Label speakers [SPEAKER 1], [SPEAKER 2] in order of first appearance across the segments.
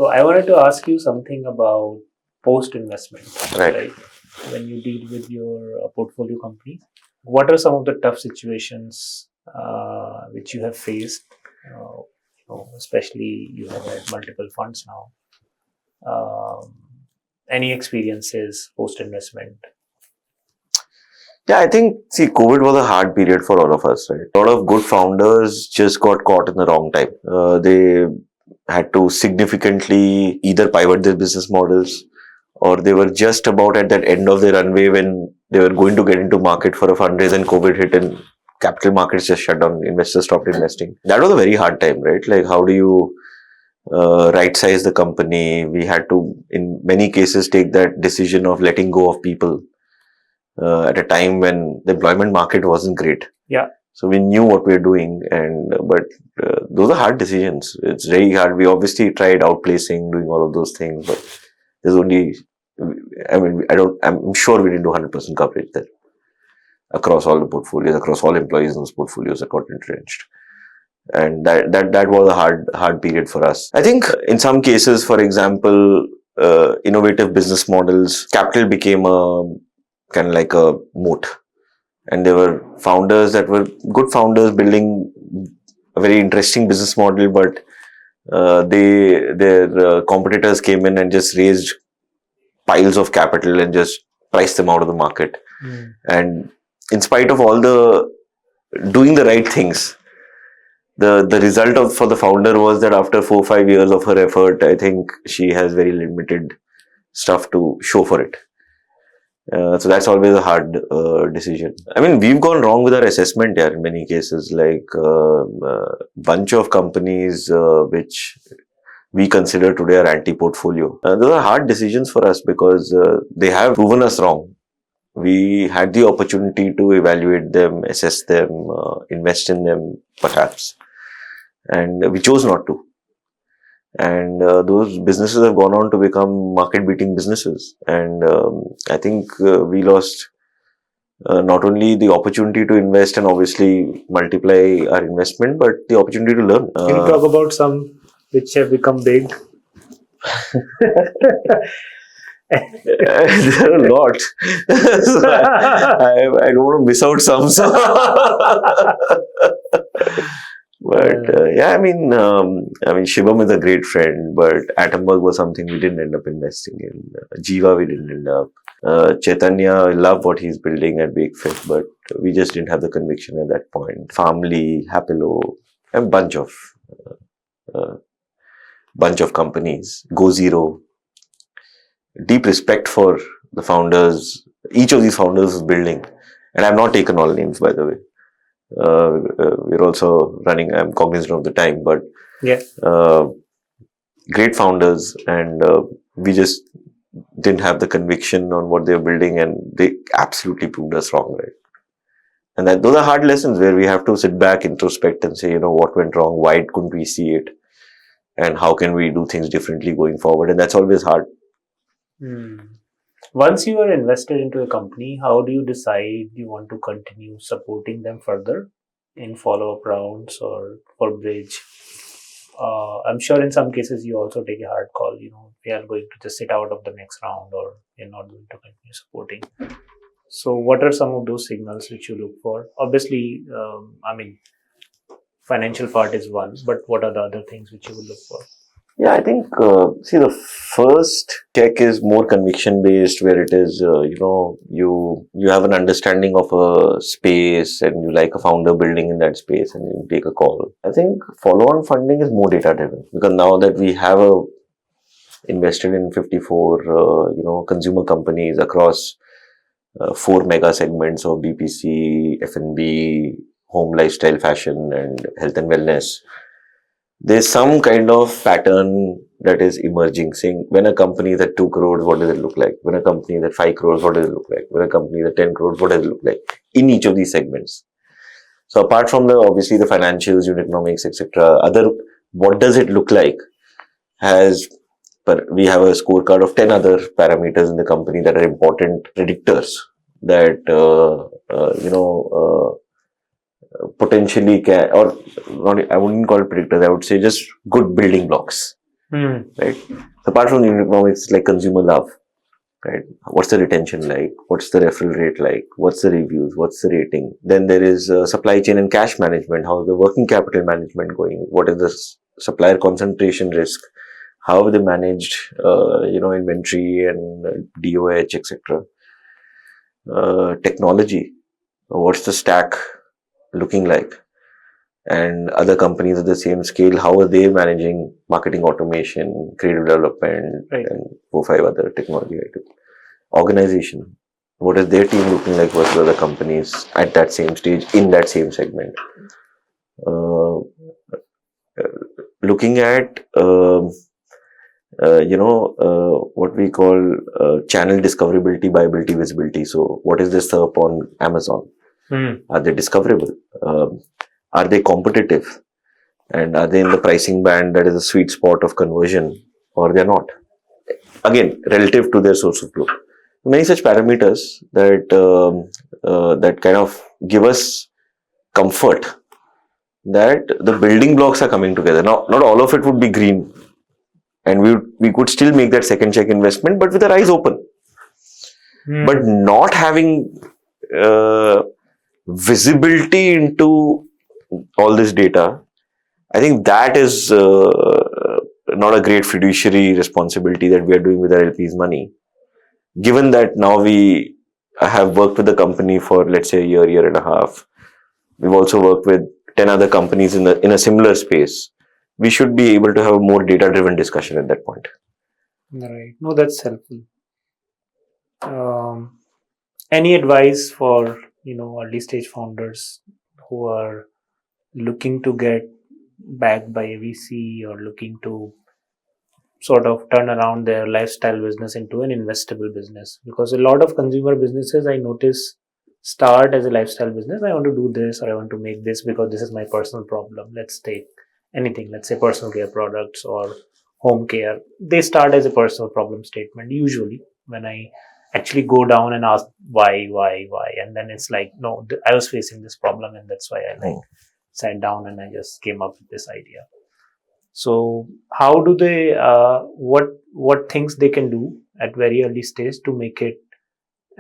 [SPEAKER 1] So I wanted to ask you something about post-investment,
[SPEAKER 2] Right.
[SPEAKER 1] right? When you deal with your portfolio companies, what are some of the tough situations which you have faced? Especially you have had multiple funds now. Um, any experiences post-investment?
[SPEAKER 2] Yeah, I think, see, COVID was a hard period for all of us, right? A lot of good founders just got caught in the wrong time. They had to significantly either pivot their business models, or they were just about at that end of their runway when they were going to get into market for a fundraise, and COVID hit and capital markets just shut down. Investors stopped investing. That was a very hard time, right? Like, how do you right size the company? We had to, in many cases, take that decision of letting go of people at a time when the employment market wasn't great.
[SPEAKER 1] Yeah.
[SPEAKER 2] So we knew what we were doing, but those are hard decisions. It's very hard. We obviously tried outplacing, doing all of those things, but there's only, I'm sure we didn't do 100% coverage there across all the portfolios, across all employees in those portfolios that got entrenched. And that was a hard period for us. I think in some cases, for example, innovative business models, capital became a kind of like a moat. And there were founders that were good founders building a very interesting business model, but their competitors came in and just raised piles of capital and just priced them out of the market. And in spite of all the doing the right things, the result for the founder was that after 4 or 5 years of her effort, I think she has very limited stuff to show for it. So that's always a hard decision. I mean, we've gone wrong with our assessment here in many cases, like bunch of companies which we consider today are anti-portfolio. Those are hard decisions for us because they have proven us wrong. We had the opportunity to evaluate them, assess them, invest in them, perhaps. And we chose not to. And those businesses have gone on to become market-beating businesses. And I think we lost not only the opportunity to invest and obviously multiply our investment, but the opportunity to learn.
[SPEAKER 1] Can you talk about some which have become big?
[SPEAKER 2] There are a lot. So I don't want to miss out some. So. But yeah, I mean, Shibam is a great friend, but Atomberg was something we didn't end up investing in. Jiva, we didn't end up. Chaitanya, I love what he's building at Big Fit, but we just didn't have the conviction at that point. Family, Hapilo, a bunch of companies. Go Zero. Deep respect for the founders. Each of these founders is building, and I've not taken all names, by the way. We're also running, I'm cognizant of the time, but
[SPEAKER 1] yeah,
[SPEAKER 2] great founders, and we just didn't have the conviction on what they're building, and they absolutely proved us wrong, right? And those are hard lessons where we have to sit back, introspect, and say, what went wrong, why couldn't we see it, and how can we do things differently going forward, and that's always hard.
[SPEAKER 1] Once you are invested into a company, how do you decide you want to continue supporting them further in follow-up rounds or for bridge? I'm sure in some cases you also take a hard call, we are going to just sit out of the next round or we're not going to continue supporting. So what are some of those signals which you look for? Obviously, financial part is one, but what are the other things which you will look for?
[SPEAKER 2] Yeah, I think, the first check is more conviction based, where it is, you have an understanding of a space and you like a founder building in that space and you take a call. I think follow-on funding is more data driven, because now that we have invested in 54, consumer companies across 4 mega segments of BPC, F&B, home lifestyle, fashion, and health and wellness. There's some kind of pattern that is emerging, saying when a company is at 2 crores, what does it look like? When a company is at 5 crores, what does it look like? When a company is at 10 crores, what does it look like? In each of these segments. So apart from obviously the financials, unit economics, etc., what does it look like? We have a scorecard of 10 other parameters in the company that are important predictors that, potentially can, or not, I wouldn't call it predictors, I would say just good building blocks right? So apart from unit economics, it's like consumer love, right? What's the retention like? What's the referral rate like? What's the reviews? What's the rating? Then there is supply chain and cash management. How is the working capital management going? What is the supplier concentration risk? How have they managed, inventory and DOH, etc. Technology. What's the stack looking like? And other companies of the same scale, how are they managing marketing automation, creative development,
[SPEAKER 1] Right.
[SPEAKER 2] and 4 5 other technology items? Organization. What is their team looking like versus other companies at that same stage in that same segment? Uh, Looking at what we call channel discoverability, viability, visibility. So, what is this up on Amazon? Are they discoverable? Are they competitive? And are they in the pricing band that is a sweet spot of conversion, or they're not? Again, relative to their source of growth. Many such parameters that kind of give us comfort that the building blocks are coming together. Now, not all of it would be green, and we could still make that second check investment, but with our eyes open. But not having visibility into all this data, I think that is not a great fiduciary responsibility that we are doing with our LP's money. Given that now we have worked with the company for, let's say, a year and a half, we've also worked with 10 other companies in a similar space. We should be able to have a more data-driven discussion at that point.
[SPEAKER 1] Right. No, that's helpful. Any advice for early stage founders who are looking to get backed by a VC or looking to sort of turn around their lifestyle business into an investable business? Because a lot of consumer businesses I notice start as a lifestyle business. I want to do this or I want to make this because this is my personal problem. Let's take anything, let's say personal care products or home care. They start as a personal problem statement usually. When I actually go down and ask why, and then it's like, no, I was facing this problem and that's why I sat down and I just came up with this idea. So how do they what things they can do at very early stage to make it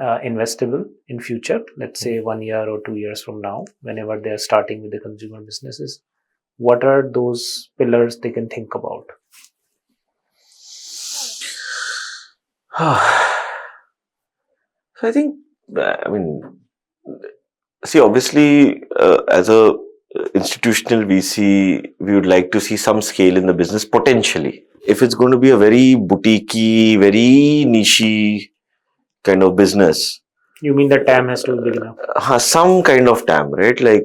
[SPEAKER 1] investable in future, let's say 1 year or 2 years from now, whenever they're starting with the consumer businesses? What are those pillars they can think about?
[SPEAKER 2] So I think, see, obviously, as a institutional VC, we would like to see some scale in the business potentially. If it's going to be a very boutiquey, very niche kind of business,
[SPEAKER 1] you mean the TAM has to be big enough?
[SPEAKER 2] Some kind of TAM, right? Like,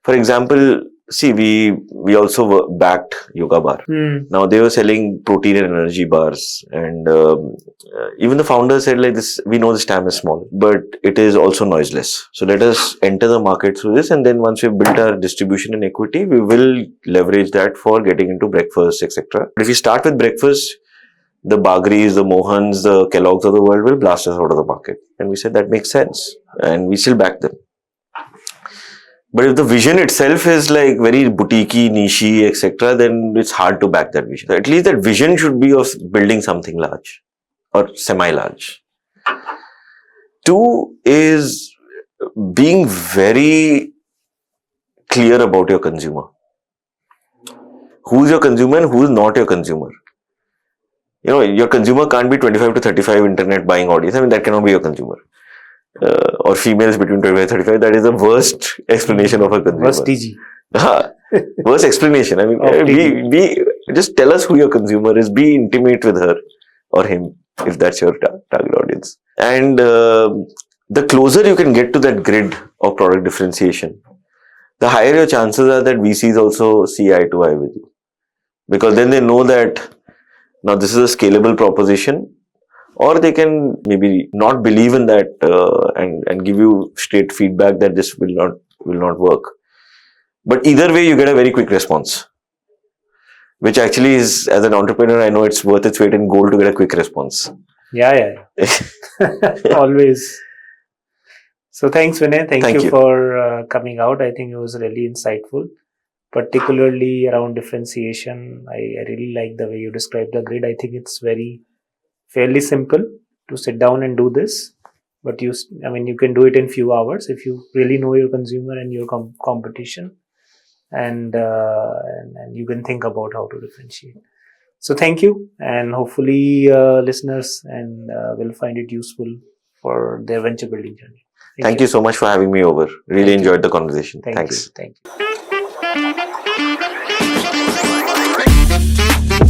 [SPEAKER 2] for example, see, we also backed Yoga Bar. Now they were selling protein and energy bars, and even the founder said, like, this, we know this TAM is small, but it is also noiseless. So let us enter the market through this, and then once we've built our distribution and equity, we will leverage that for getting into breakfast, etc. But if you start with breakfast, the Bagris, the Mohans, the Kellogg's of the world will blast us out of the market. And we said that makes sense, and we still back them. But if the vision itself is like very boutiquey, niche, etc., then it's hard to back that vision. So at least that vision should be of building something large or semi-large. 2 is being very clear about your consumer. Who's your consumer and who's not your consumer? Your consumer can't be 25 to 35 internet buying audience. I mean, that cannot be your consumer. Or females between 25 and 35. That is the worst explanation of a consumer.
[SPEAKER 1] Worst TG.
[SPEAKER 2] Worst explanation. I mean, we just tell us who your consumer is. Be intimate with her or him if that's your target audience. And the closer you can get to that grid of product differentiation, the higher your chances are that VCs also see eye to eye with you. Because then they know that now this is a scalable proposition, or they can maybe not believe in that and give you straight feedback that this will not work. But either way, you get a very quick response, which actually is, as an entrepreneur, I know it's worth its weight in gold to get a quick response.
[SPEAKER 1] Yeah. Always. So thanks, Vinay. Thank you for coming out. I think it was really insightful. particularly around differentiation. I really like the way you described the grid. I think it's fairly simple to sit down and do this, but you can do it in few hours if you really know your consumer and your competition, and you can think about how to differentiate. So thank you, and hopefully listeners and will find it useful for their venture building journey.
[SPEAKER 2] Thank you so much for having me over. Really
[SPEAKER 1] Thank you.
[SPEAKER 2] enjoyed the conversation.
[SPEAKER 1] Thank
[SPEAKER 2] Thanks.
[SPEAKER 1] you. Thank you.